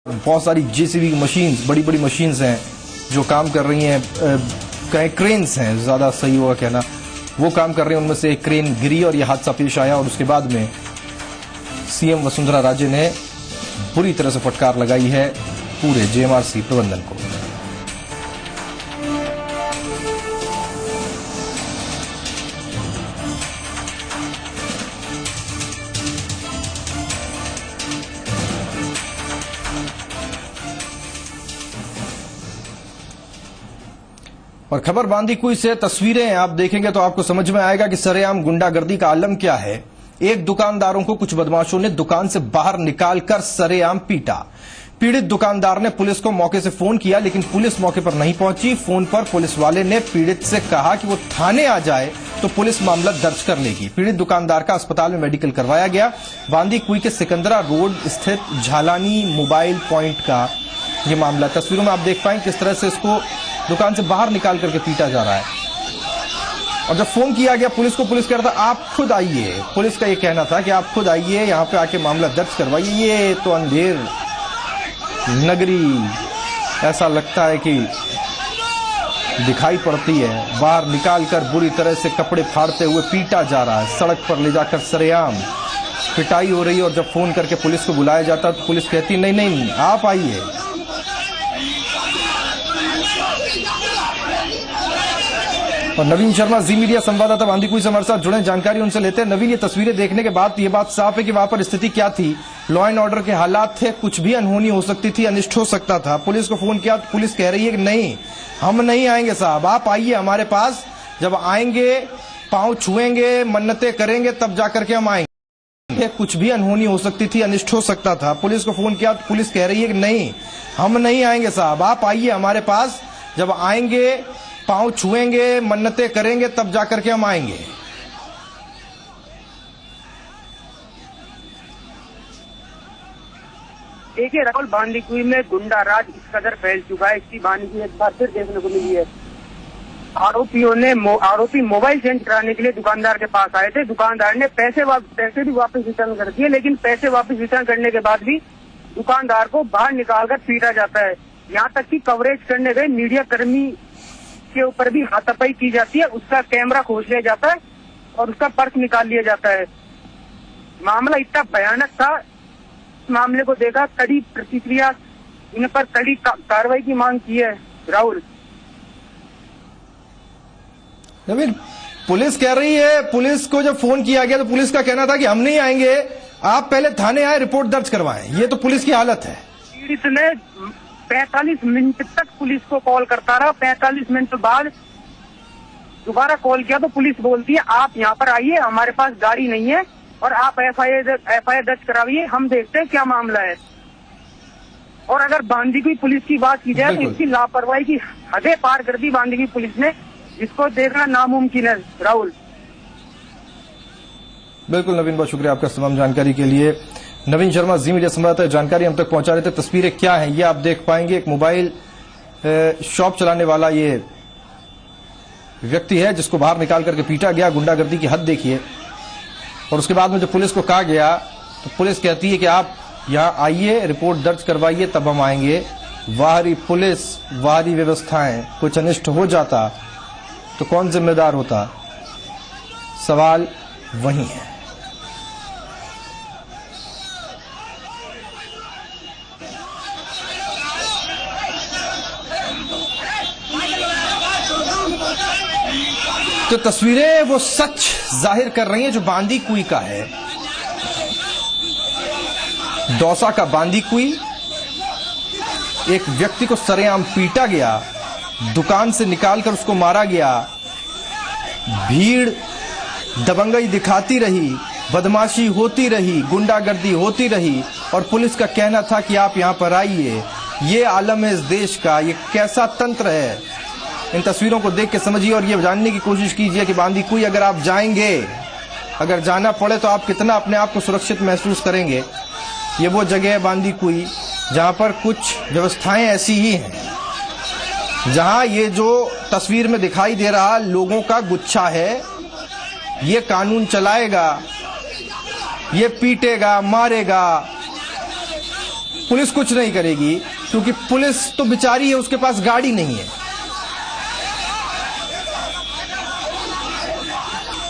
बहुत सारी JCB machines, बड़ी बड़ी मशीन्स हैं जो काम कर रही हैं, कहीं क्रेन्स हैं, ज्यादा सही होगा कहना, वो काम कर रहे हैं। उनमें से एक क्रेन गिरी और यह हादसा पेश आया और उसके बाद में सीएम वसुंधरा राजे ने बुरी तरह से फटकार लगाई है पूरे जेएमआरसी प्रबंधन को। और खबर बांदीकुई से तस्वीरें आप देखेंगे तो आपको समझ में आएगा कि सरेआम गुंडागर्दी का आलम क्या है। एक दुकानदारों को कुछ बदमाशों ने दुकान से बाहर निकालकर सरेआम पीटा। पीड़ित दुकानदार ने पुलिस को मौके से फोन किया, लेकिन पुलिस मौके पर नहीं पहुंची। फोन पर पुलिस वाले ने पीड़ित से कहा कि वो थाने आ जाए तो पुलिस मामला दर्ज कर लेगी। पीड़ित दुकानदार का अस्पताल में मेडिकल करवाया गया। बांदीकुई के सिकंदरा रोड स्थित झालानी मोबाइल पॉइंट का ये मामला। तस्वीरों में आप देख पाएंगे किस तरह से इसको दुकान से बाहर निकाल करके पीटा जा रहा है। और जब फोन किया गया पुलिस को, पुलिस कह रहा था आप खुद आइए। पुलिस का ये कहना था कि आप खुद आइए, यहाँ पे आके मामला दर्ज करवाइए। ये तो अंधेर नगरी ऐसा लगता है कि दिखाई पड़ती है। बाहर निकालकर बुरी तरह से कपड़े फाड़ते हुए पीटा जा रहा है। सड़क पर ले जाकर सरेआम पिटाई हो रही है। और जब फोन करके पुलिस को बुलाया जाता तो पुलिस कहती नहीं नहीं आप आइए। और नवीन शर्मा जी मीडिया संवाददाता बांदीकुई से हमारे साथ जुड़े, जानकारी उनसे लेते हैं। नवीन, ये तस्वीरें देखने के बाद ये बात साफ है कि वहां पर स्थिति क्या थी? लॉ एंड ऑर्डर के हालात थे, कुछ भी अनहोनी हो सकती थी, अनिष्ट हो सकता था। पुलिस को फोन किया तो पुलिस कह रही है कि नहीं हम नहीं आएंगे साहब, आप आइए हमारे पास। जब आएंगे, पांव छुएंगे, मन्नतें करेंगे, तब जाकर के हम आएंगे। कुछ भी अनहोनी हो सकती थी, अनिष्ट हो सकता था। पुलिस को फोन किया तो पुलिस कह रही है कि नहीं हम नहीं आएंगे साहब, आप आइए हमारे पास। जब आएंगे, पांव छुएंगे, मन्नतें करेंगे, तब जाकर के हम आएंगे। देखिए राहुल, बांदीकुई में गुंडा राज इस कदर फैल चुका है, इसकी बांदीकुई एक बार फिर देखने को मिली है। आरोपी मोबाइल चेंज कराने के लिए दुकानदार के पास आए थे। दुकानदार ने पैसे भी वापस रिटर्न कर दिए, लेकिन पैसे वापस रिटर्न करने के बाद भी दुकानदार को बाहर निकालकर पीटा जाता है। यहाँ तक कि कवरेज करने गए मीडिया कर्मी के ऊपर भी हाथापाई की जाती है। उसका कैमरा खोज लिया जाता है और उसका पर्स निकाल लिया जाता है। मामला इतना भयानक था, इस मामले को देखा, कड़ी प्रतिक्रिया, इन पर कड़ी कार्रवाई की मांग की है। राहुल, नवीन, पुलिस कह रही है, पुलिस को जब फोन किया गया तो पुलिस का कहना था कि हम नहीं आएंगे, आप पहले थाने आए, रिपोर्ट दर्ज करवाएं। ये तो पुलिस की हालत है। पीड़ित ने 45 मिनट तक पुलिस को कॉल करता रहा। 45 मिनट बाद दोबारा कॉल किया तो पुलिस बोलती है आप यहाँ पर आइए, हमारे पास गाड़ी नहीं है और आप एफआईआर दर्ज कराइए, हम देखते हैं क्या मामला है। और अगर बांदीकुई पुलिस की बात की जाए तो इसकी लापरवाही की हदें पार कर दी बांदीकुई पुलिस ने, जिसको देखना नामुमकिन है। राहुल, बिल्कुल नवीन, बहुत शुक्रिया आपका तमाम जानकारी के लिए। नवीन शर्मा जी मीडिया संवाददाता जानकारी हम तक पहुंचा रहे थे। तस्वीरें क्या हैं ये आप देख पाएंगे। एक मोबाइल शॉप चलाने वाला ये व्यक्ति है जिसको बाहर निकाल करके पीटा गया। गुंडागर्दी की हद देखिए। और उसके बाद में जब पुलिस को कहा गया तो पुलिस कहती है कि आप यहाँ आइए, रिपोर्ट दर्ज करवाइए, तब हम आएंगे। बाहरी पुलिस, बाहरी व्यवस्थाएं, कुछ अनिष्ट हो जाता तो कौन जिम्मेदार होता? सवाल वही है। तो तस्वीरें वो सच जाहिर कर रही हैं जो बांदीकुई का है। दौसा का बांदीकुई, एक व्यक्ति को सरेआम पीटा गया, दुकान से निकालकर उसको मारा गया। भीड़ दबंगई दिखाती रही, बदमाशी होती रही, गुंडागर्दी होती रही और पुलिस का कहना था कि आप यहां पर आइए। ये आलम है इस देश का, ये कैसा तंत्र है। इन तस्वीरों को देख के समझिए और ये जानने की कोशिश कीजिए कि बांदीकुई अगर आप जाएंगे, अगर जाना पड़े तो आप कितना अपने आप को सुरक्षित महसूस करेंगे। ये वो जगह है बांदीकुई जहां पर कुछ व्यवस्थाएं ऐसी ही हैं, जहां ये जो तस्वीर में दिखाई दे रहा लोगों का गुच्छा है, ये कानून चलाएगा, ये पीटेगा, मारेगा, पुलिस कुछ नहीं करेगी क्योंकि पुलिस तो बेचारी है, उसके पास गाड़ी नहीं है।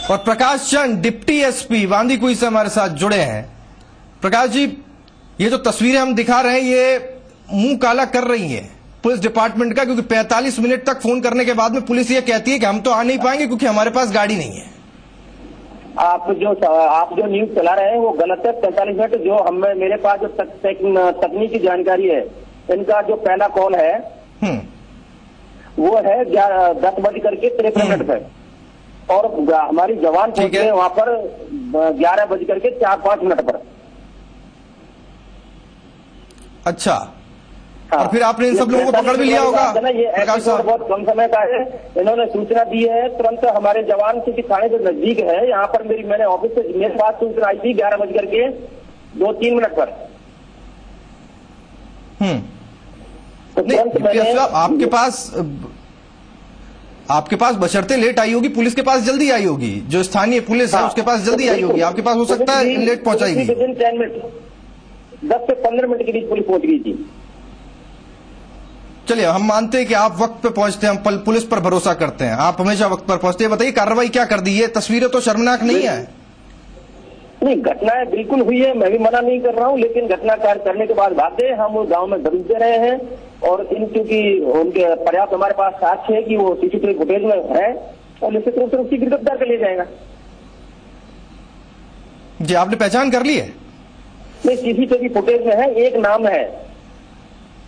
और प्रकाश चंद डिप्टी एसपी बांदीकुई से हमारे साथ जुड़े हैं। प्रकाश जी, ये जो तस्वीरें हम दिखा रहे हैं ये मुंह काला कर रही हैं पुलिस डिपार्टमेंट का, क्योंकि 45 मिनट तक फोन करने के बाद में पुलिस ये कहती है कि हम तो आ नहीं पाएंगे क्योंकि हमारे पास गाड़ी नहीं है। आप जो न्यूज चला रहे हैं वो गलत है। 45 मिनट जो हमें मेरे पास जो तकनीकी जानकारी है, इनका जो पहला कॉल है वो है 10:53 पर और हमारी जवान पहुंचे वहां पर 11:04-5 पर। अच्छा, हाँ। और फिर आपने इन सब लोगों को पकड़ भी लिया होगा? ये प्रकाश साहब, बहुत कम समय का है। इन्होंने सूचना दी है तुरंत हमारे जवान, क्योंकि थाने से नजदीक है यहाँ पर। मैंने ऑफिस से मेरे पास सूचना आई थी 11:02-3 पर। तो तुरंत मैंने आपके पास बशर्ते लेट आई होगी, पुलिस के पास जल्दी आई होगी। जो स्थानीय पुलिस है उसके पास जल्दी आई होगी, आपके पास हो सकता है लेट पहुंचाएगी। 10 मिनट 10 से 15 मिनट के बीच पुलिस पहुंच गई थी। चलिए, हम मानते हैं कि आप वक्त पे पहुंचते हैं, हम पुलिस पर भरोसा करते हैं, आप हमेशा वक्त पर पहुंचते हैं। बताइए कार्रवाई क्या कर दी? ये तस्वीरें तो शर्मनाक नहीं है। नहीं, घटनाएं बिल्कुल हुई है, मैं भी मना नहीं कर रहा हूं, लेकिन घटना करने के बाद भागे हम उस गांव में दबे रहे हैं। और क्योंकि उनके पर्याप्त हमारे पास साक्ष्य है कि वो सीसीटीवी फुटेज में है और निश्चित रूप से उसकी गिरफ्तार कर लिया जाएगा। जी, आपने पहचान कर ली है? नहीं, सीसीटीवी फुटेज में है, एक नाम है,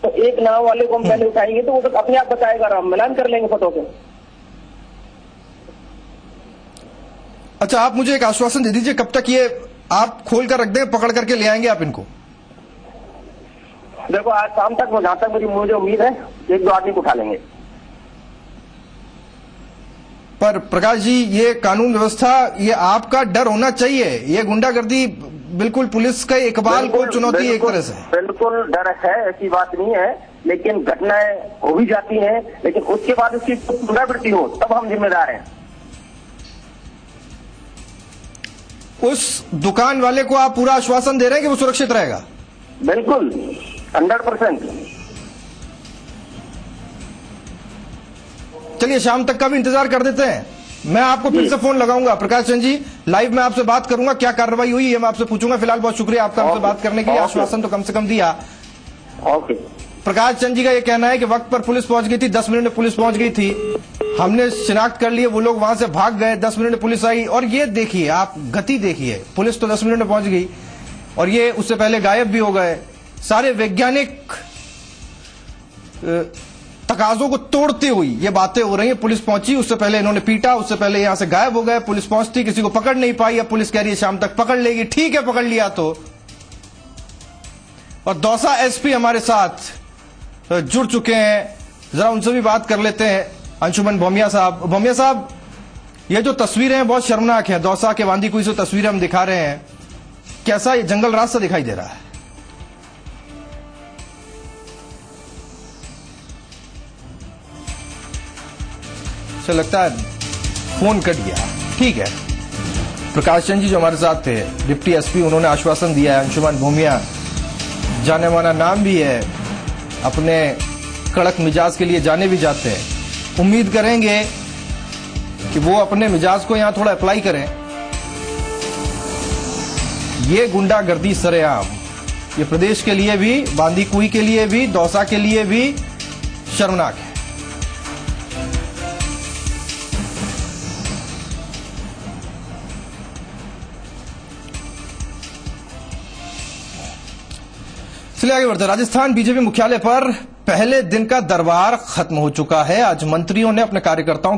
तो एक नाम वाले को हम पहले उठाएंगे तो वो तो अपने आप बताएगा, हम मिलान कर लेंगे फोटो के। अच्छा, आप मुझे एक आश्वासन दे दीजिए, कब तक ये आप खोल कर रख दें, पकड़ करके ले आएंगे आप इनको? देखो, आज शाम तक, जहां तक मुझे उम्मीद है, 1-2 आदमी को उठा लेंगे। पर प्रकाश जी, ये कानून व्यवस्था, ये आपका डर होना चाहिए। ये गुंडागर्दी बिल्कुल पुलिस का इकबाल को चुनौती है एक तरह से। बिल्कुल डर है, ऐसी बात नहीं है, लेकिन घटनाएं हो भी जाती हैं, लेकिन उसके बाद उसकी पुनरावृत्ति हो तब हम जिम्मेदार हैं। उस दुकान वाले को आप पूरा आश्वासन दे रहे हैं कि वो सुरक्षित रहेगा? बिल्कुल 100%। चलिए, शाम तक का भी इंतजार कर देते हैं। मैं आपको फिर से फोन लगाऊंगा प्रकाश चंद जी, लाइव में आपसे बात करूंगा, क्या कार्रवाई हुई है मैं आपसे पूछूंगा। फिलहाल बहुत शुक्रिया आपका हमसे बात करने के लिए, आश्वासन तो कम से कम दिया। ओके। प्रकाश चंद जी का ये कहना है कि वक्त पर पुलिस पहुंच गई थी, 10 मिनट में पुलिस पहुंच गई थी, हमने शिनाख्त कर लिए, वो लोग वहां से भाग गए, 10 मिनट में पुलिस आई। और ये देखिए, आप गति देखिए, पुलिस तो 10 मिनट में पहुंच गई और ये उससे पहले गायब भी हो गए। सारे वैज्ञानिक तकाजों को तोड़ते हुई ये बातें हो रही हैं। पुलिस पहुंची, उससे पहले इन्होंने पीटा, उससे पहले यहां से गायब हो गए। पुलिस पहुंचती, किसी को पकड़ नहीं पाई। अब पुलिस कह रही है शाम तक पकड़ लेगी। ठीक है, पकड़ लिया तो। और दौसा एसपी हमारे साथ जुड़ चुके हैं, जरा उनसे भी बात कर लेते हैं। अंशुमन भोमिया साहब, भोमिया साहब, ये जो तस्वीरें हैं बहुत शर्मनाक हैं। दौसा के बांदीकुई से तस्वीरें हम दिखा रहे हैं, कैसा ये जंगल रास्ता दिखाई दे रहा है? लगता है फोन कट गया। ठीक है, प्रकाश चंद जी जो हमारे साथ थे, डिप्टी एसपी, उन्होंने आश्वासन दिया है। अंशुमन भोमिया जाने माना नाम भी है, अपने कड़क मिजाज के लिए जाने भी जाते हैं। उम्मीद करेंगे कि वो अपने मिजाज को यहां थोड़ा अप्लाई करें। ये गुंडागर्दी सरेआम, ये प्रदेश के लिए भी, बांदीकुई के लिए भी, दौसा के लिए भी शर्मनाक है। चलिए आगे बढ़ते हैं। राजस्थान बीजेपी मुख्यालय पर पहले दिन का दरबार खत्म हो चुका है। आज मंत्रियों ने अपने कार्यकर्ताओं